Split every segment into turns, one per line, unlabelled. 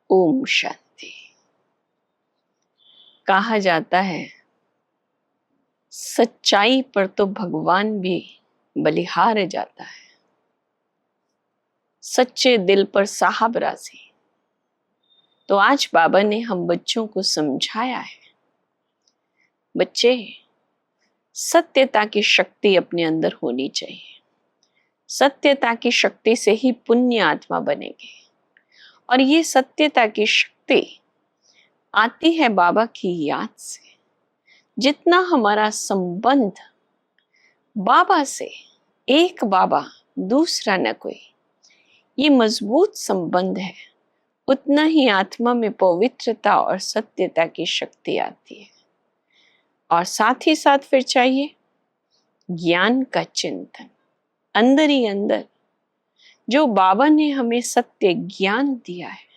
ओम शांति। कहा जाता है सच्चाई पर तो भगवान भी बलिहार जाता है, सच्चे दिल पर साहब राजी। तो आज बाबा ने हम बच्चों को समझाया है, बच्चे सत्यता की शक्ति अपने अंदर होनी चाहिए। सत्यता की शक्ति से ही पुण्य आत्मा बनेंगे और ये सत्यता की शक्ति आती है बाबा की याद से। जितना हमारा संबंध बाबा से, एक बाबा दूसरा न कोई, ये मजबूत संबंध है, उतना ही आत्मा में पवित्रता और सत्यता की शक्ति आती है। और साथ ही साथ फिर चाहिए ज्ञान का चिंतन। अंदर ही अंदर जो बाबा ने हमें सत्य ज्ञान दिया है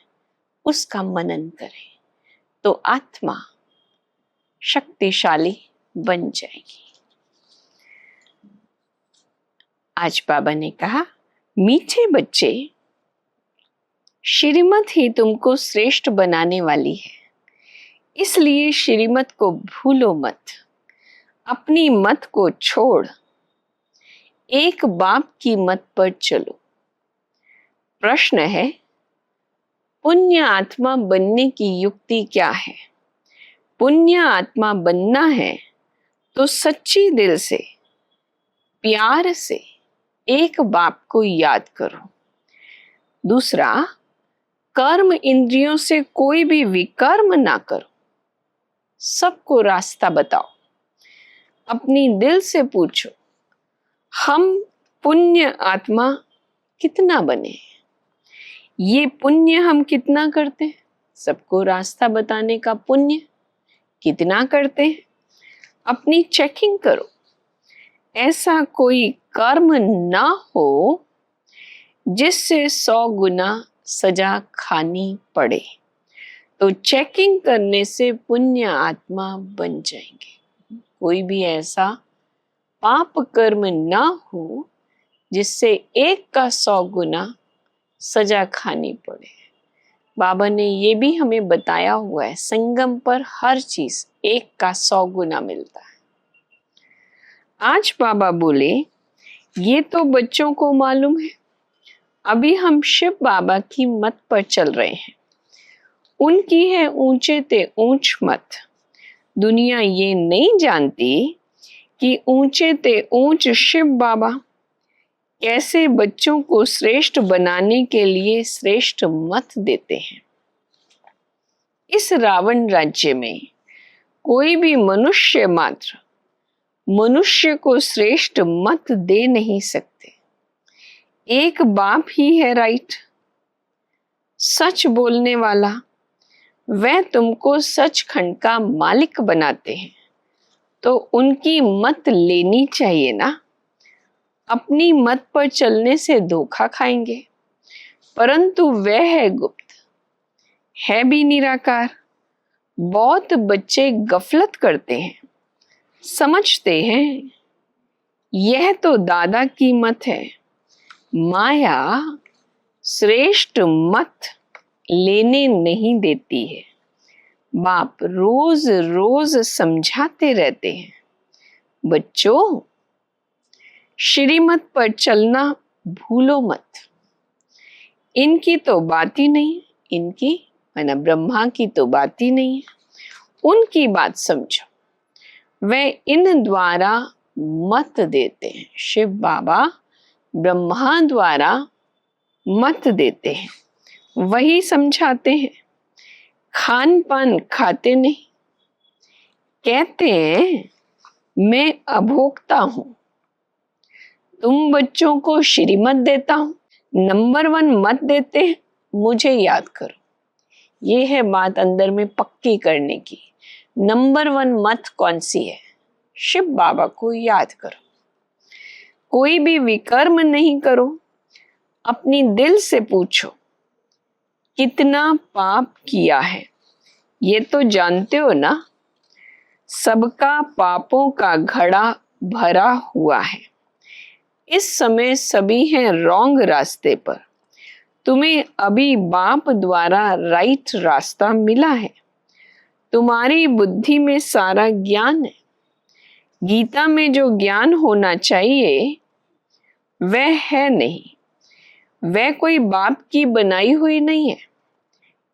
उसका मनन करें तो आत्मा शक्तिशाली बन जाएगी। आज बाबा ने कहा, मीठे बच्चे, श्रीमत ही तुमको श्रेष्ठ बनाने वाली है, इसलिए श्रीमत को भूलो मत। अपनी मत को छोड़ एक बाप की मत पर चलो। प्रश्न है, पुण्य आत्मा बनने की युक्ति क्या है? पुण्य आत्मा बनना है तो सच्ची दिल से, प्यार से एक बाप को याद करो। दूसरा, कर्म इंद्रियों से कोई भी विकर्म ना करो। सबको रास्ता बताओ। अपनी दिल से पूछो, हम पुण्य आत्मा कितना बने? ये पुण्य हम कितना करते हैं? सबको रास्ता बताने का पुण्य कितना करते हैं? अपनी चेकिंग करो। ऐसा कोई कर्म ना हो जिससे 100 गुना सजा खानी पड़े, तो चेकिंग करने से पुण्य आत्मा बन जाएंगे। कोई भी ऐसा पाप कर्म ना हो जिससे 1 का 100 गुना सजा खानी पड़े। बाबा ने ये भी हमें बताया हुआ है, संगम पर हर चीज 1 का 100 गुना मिलता है। आज बाबा बोले, ये तो बच्चों को मालूम है, अभी हम शिव बाबा की मत पर चल रहे हैं। उनकी है ऊंचे ते ऊंच मत। दुनिया ये नहीं जानती कि ऊंचे ते ऊंच शिव बाबा कैसे बच्चों को श्रेष्ठ बनाने के लिए श्रेष्ठ मत देते हैं। इस रावण राज्य में कोई भी मनुष्य मात्र मनुष्य को श्रेष्ठ मत दे नहीं सकते। एक बाप ही है राइट, सच बोलने वाला। वह तुमको सचखंड का मालिक बनाते हैं तो उनकी मत लेनी चाहिए ना। अपनी मत पर चलने से धोखा खाएंगे, परंतु वह है गुप्त, है भी निराकार। बहुत बच्चे गफलत करते हैं, समझते हैं यह तो दादा की मत है। माया श्रेष्ठ मत लेने नहीं देती है। बाप रोज रोज समझाते रहते हैं, बच्चों श्रीमत पर चलना भूलो मत। इनकी तो बात ही नहीं, इनकी माना ब्रह्मा की तो बात ही नहीं है, उनकी बात समझो। वह इन द्वारा मत देते हैं। शिव बाबा ब्रह्मा द्वारा मत देते हैं, वही समझाते हैं। खान पान खाते नहीं, कहते हैं मैं अभोक्ता हूं। तुम बच्चों को श्रीमत देता हूं, नंबर 1 मत देते हैं, मुझे याद करो। ये है बात अंदर में पक्की करने की। नंबर 1 मत कौन सी है? शिव बाबा को याद करो। कोई भी विकर्म नहीं करो। अपनी दिल से पूछो, कितना पाप किया है? ये तो जानते हो ना, सबका पापों का घड़ा भरा हुआ है। इस समय सभी हैं रॉन्ग रास्ते पर, तुम्हें अभी बाप द्वारा राइट रास्ता मिला है। तुम्हारी बुद्धि में सारा ज्ञान है। गीता में जो ज्ञान होना चाहिए वह है नहीं। वह कोई बाप की बनाई हुई नहीं है।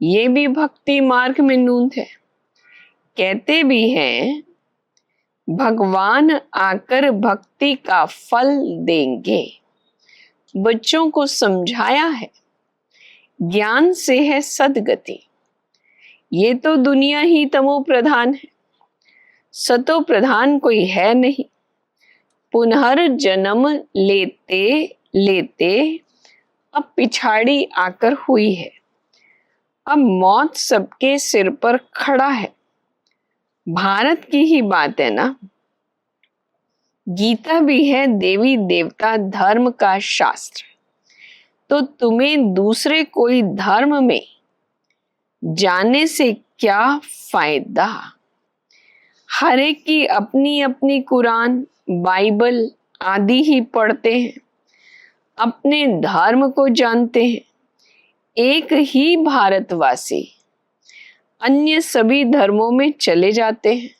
ये भी भक्ति मार्ग में नूंद है। कहते भी हैं भगवान आकर भक्ति का फल देंगे। बच्चों को समझाया है ज्ञान से है सद्गति। ये तो दुनिया ही तमो प्रधान है, सतो प्रधान कोई है नहीं। पुनर्जन्म लेते लेते अब पिछाड़ी आकर हुई है। अब मौत सबके सिर पर खड़ा है। भारत की ही बात है ना। गीता भी है देवी देवता धर्म का शास्त्र। तो तुम्हें दूसरे कोई धर्म में जाने से क्या फायदा। हर एक की अपनी अपनी कुरान बाइबल आदि ही पढ़ते हैं, अपने धर्म को जानते हैं। एक ही भारतवासी अन्य सभी धर्मों में चले जाते हैं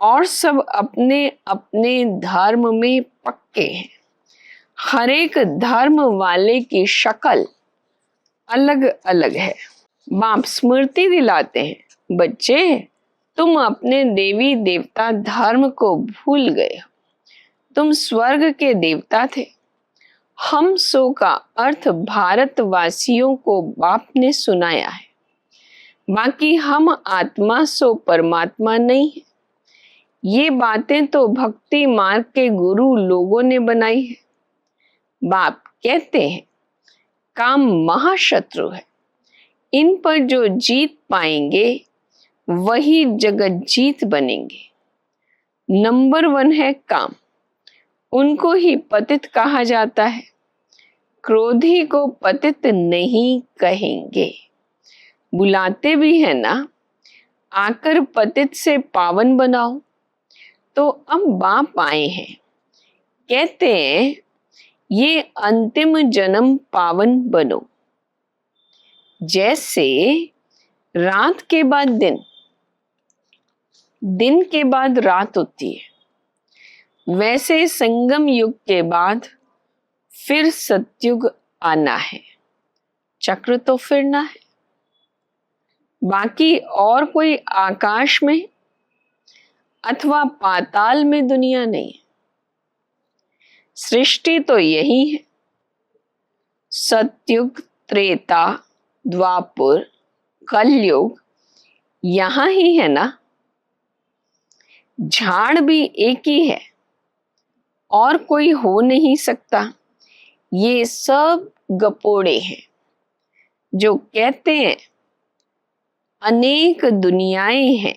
और सब अपने अपने धर्म में पक्के हैं। हर एक धर्म वाले की शक्ल अलग अलग है। बाप स्मृति दिलाते हैं बच्चे तुम अपने देवी देवता धर्म को भूल गए हो। तुम स्वर्ग के देवता थे। हम सो का अर्थ भारतवासियों को बाप ने सुनाया है। बाकी हम आत्मा सो परमात्मा नहीं है। ये बातें तो भक्ति मार्ग के गुरु लोगों ने बनाई है। बाप कहते हैं काम महाशत्रु है। इन पर जो जीत पाएंगे वही जगत जीत बनेंगे। नंबर 1 है काम। उनको ही पतित कहा जाता है। क्रोधी को पतित नहीं कहेंगे। बुलाते भी है ना आकर पतित से पावन बनाओ। तो अब बाप आए हैं। कहते हैं ये अंतिम जन्म पावन बनो। जैसे रात के बाद दिन, दिन के बाद रात होती है, वैसे संगम युग के बाद फिर सतयुग आना है। चक्र तो फिरना है। बाकी और कोई आकाश में अथवा पाताल में दुनिया नहीं। सृष्टि तो यही है। सतयुग त्रेता द्वापर कलयुग यहां ही है ना। झाड़ भी एक ही है और कोई हो नहीं सकता। ये सब गपोड़े हैं जो कहते हैं अनेक दुनियाएं हैं।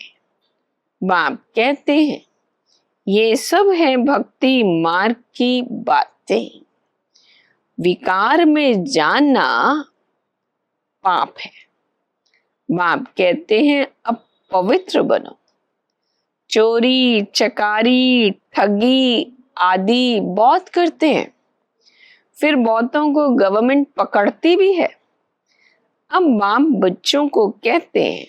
बाप कहते हैं ये सब है भक्ति मार्ग की बातें। विकार में जानना पाप है। बाप कहते हैं अब पवित्र बनो। चोरी चकारी ठगी आदि बहुत करते हैं, फिर बहुतों को गवर्नमेंट पकड़ती भी है। अब बाप बच्चों को कहते हैं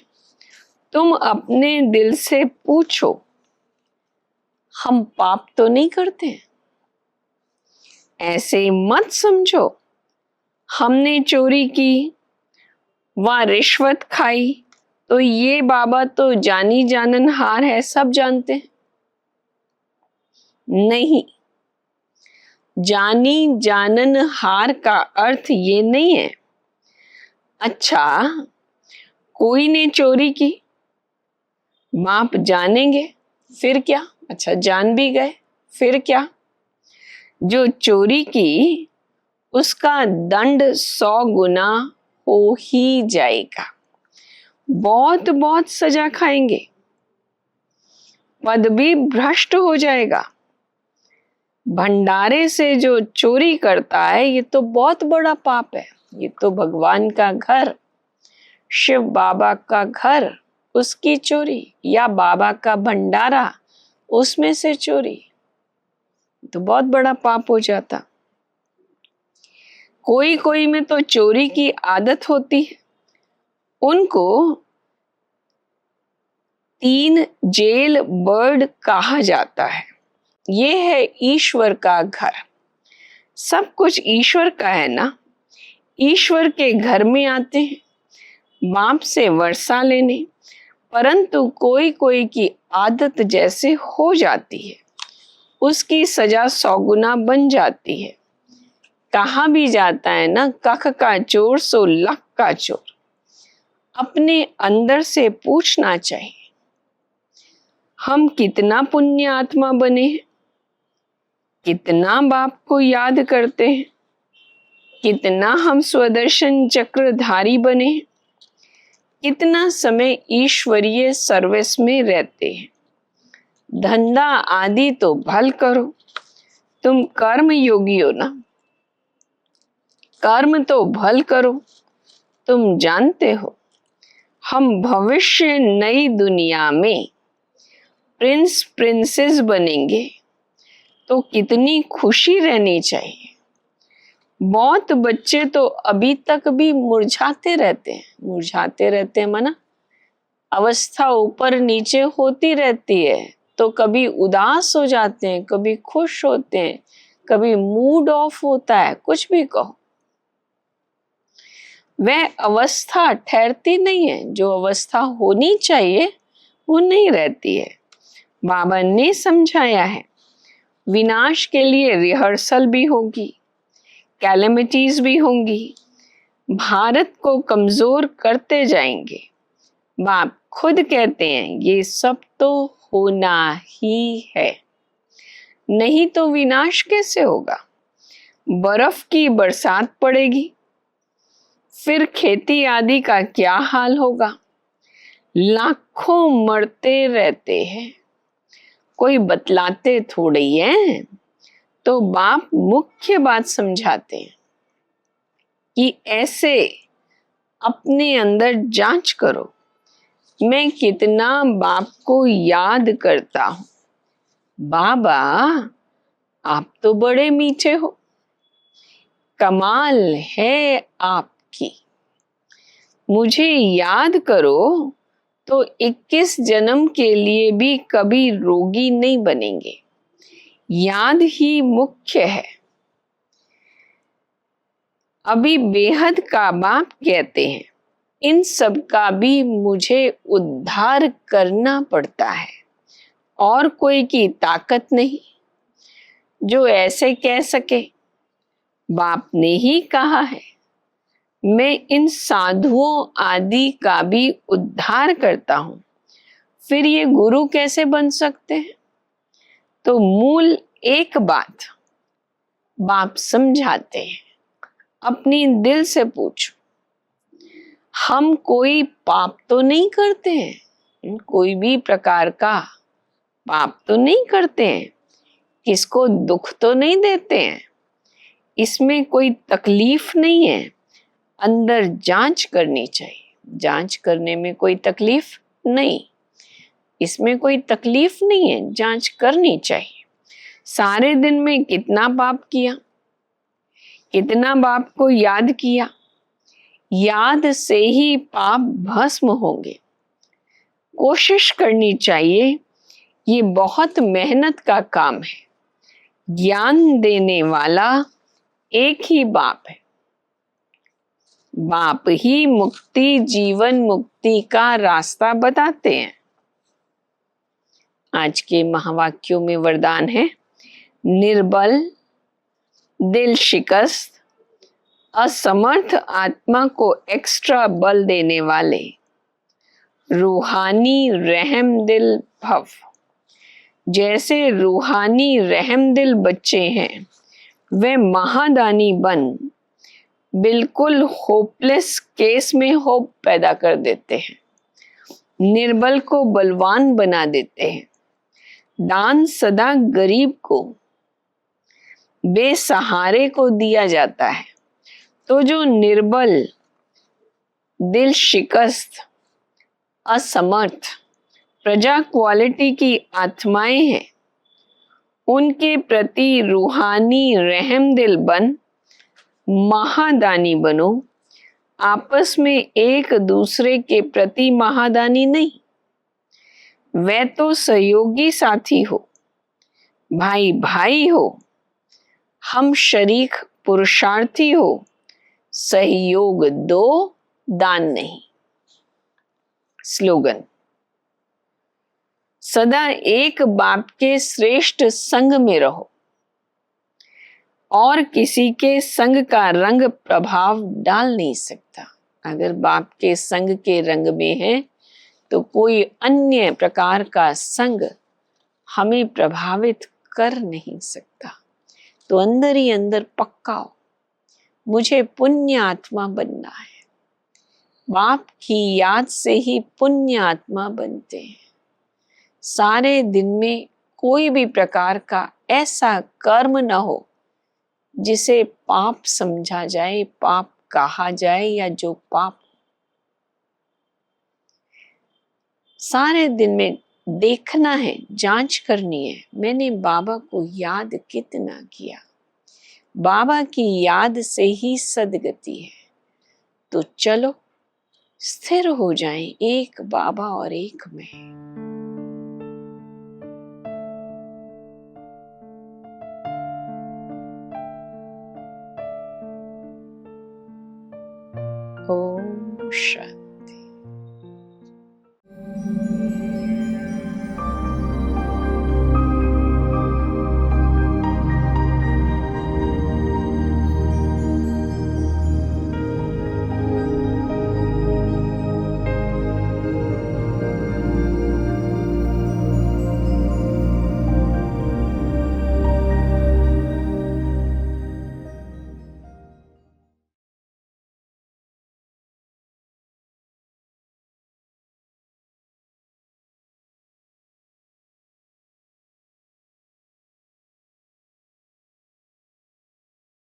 तुम अपने दिल से पूछो हम पाप तो नहीं करते। ऐसे मत समझो हमने चोरी की व रिश्वत खाई तो ये बाबा तो जानी जानन हार है, सब जानते हैं। नहीं, जानी जानन हार का अर्थ ये नहीं है अच्छा कोई ने चोरी की बाप जानेंगे फिर क्या। अच्छा जान भी गए फिर क्या। जो चोरी की उसका दंड 100 गुना हो ही जाएगा। बहुत बहुत सजा खाएंगे। पद भी भ्रष्ट हो जाएगा। भंडारे से जो चोरी करता है ये तो बहुत बड़ा पाप है। ये तो भगवान का घर, शिव बाबा का घर, उसकी चोरी, या बाबा का भंडारा उसमें से चोरी, तो बहुत बड़ा पाप हो जाता। कोई कोई में तो चोरी की आदत होती है, उनको 3 जेल बर्ड कहा जाता है। ये है ईश्वर का घर। सब कुछ ईश्वर का है ना। ईश्वर के घर में आते हैं बाप से वर्षा लेने, परंतु कोई कोई की आदत जैसे हो जाती है, उसकी सजा 100 गुना बन जाती है। कहा भी जाता है ना, कख का चोर सो लख का चोर। अपने अंदर से पूछना चाहिए, हम कितना पुण्य आत्मा बने हैं, कितना बाप को याद करते हैं, कितना हम स्वदर्शन चक्रधारी बने हैं, कितना समय ईश्वरीय सर्विस में रहते हैं। धंधा आदि तो भल करो, तुम कर्म योगी हो ना। कर्म तो भल करो, तुम जानते हो हम भविष्य नई दुनिया में प्रिंस प्रिंसेस बनेंगे, तो कितनी खुशी रहनी चाहिए। बहुत बच्चे तो अभी तक भी मुरझाते रहते हैं माना अवस्था ऊपर नीचे होती रहती है, तो कभी उदास हो जाते हैं, कभी खुश होते हैं, कभी मूड ऑफ होता है, कुछ भी कहो। वह अवस्था ठहरती नहीं है, जो अवस्था होनी चाहिए वो नहीं रहती है। बाबा ने समझाया है, विनाश के लिए रिहर्सल भी होगी, कैलेमिटीज भी होंगी, भारत को कमजोर करते जाएंगे। बाप खुद कहते हैं ये सब तो होना ही है, नहीं तो विनाश कैसे होगा। बर्फ की बरसात पड़ेगी, फिर खेती आदि का क्या हाल होगा। लाखों मरते रहते हैं, कोई बतलाते थोड़े ही हैं। तो बाप मुख्य बात समझाते हैं कि ऐसे अपने अंदर जांच करो, मैं कितना बाप को याद करता हूं। बाबा आप तो बड़े मीठे हो, कमाल है आपकी। मुझे याद करो तो 21 जन्म के लिए भी कभी रोगी नहीं बनेंगे। याद ही मुख्य है। अभी बेहद का बाप कहते हैं, इन सब का भी मुझे उद्धार करना पड़ता है, और कोई की ताकत नहीं जो ऐसे कह सके। बाप ने ही कहा है, मैं इन साधुओं आदि का भी उद्धार करता हूं, फिर ये गुरु कैसे बन सकते हैं। तो मूल एक बात बाप समझाते हैं, अपनी दिल से पूछो, हम कोई पाप तो नहीं करते हैं, कोई भी प्रकार का पाप तो नहीं करते हैं, किसको दुख तो नहीं देते हैं, इसमें कोई तकलीफ नहीं है। अंदर जांच करनी चाहिए, जांच करने में कोई तकलीफ नहीं, इसमें कोई तकलीफ नहीं है, जांच करनी चाहिए। सारे दिन में कितना पाप किया, कितना बाप को याद किया, याद से ही पाप भस्म होंगे। कोशिश करनी चाहिए, ये बहुत मेहनत का काम है। ज्ञान देने वाला एक ही बाप है, बाप ही मुक्ति जीवन मुक्ति का रास्ता बताते हैं। आज के महावाक्यों में वरदान है, निर्बल, दिल शिकस्त, असमर्थ आत्मा को एक्स्ट्रा बल देने वाले रूहानी रहम दिल भव। जैसे रूहानी रहम दिल बच्चे हैं, वे महादानी बन बिल्कुल होपलेस केस में होप पैदा कर देते हैं, निर्बल को बलवान बना देते हैं। दान सदा गरीब को, बेसहारे को दिया जाता है। तो जो निर्बल, दिल शिकस्त, असमर्थ, प्रजा क्वालिटी की आत्माएं हैं, उनके प्रति रूहानी रहम दिल बन महादानी बनो, आपस में एक दूसरे के प्रति महादानी नहीं। वह तो सहयोगी साथी हो, भाई भाई हो, हम शरीक पुरुषार्थी हो, सहयोग दो दान नहीं। स्लोगन। सदा एक बाप के श्रेष्ठ संग में रहो और किसी के संग का रंग प्रभाव डाल नहीं सकता। अगर बाप के संग के रंग में है तो कोई अन्य प्रकार का संग हमें प्रभावित कर नहीं सकता। तो अंदर ही अंदर पक्का हो, मुझे पुण्य आत्मा बनना है। बाप की याद से ही पुण्य आत्मा बनते हैं। सारे दिन में कोई भी प्रकार का ऐसा कर्म न हो जिसे पाप समझा जाए, पाप कहा जाए या जो पाप। सारे दिन में देखना है, जांच करनी है, मैंने बाबा को याद कितना किया। बाबा की याद से ही सदगति है। तो चलो स्थिर हो जाएं एक बाबा और एक मैं। ओम शांति।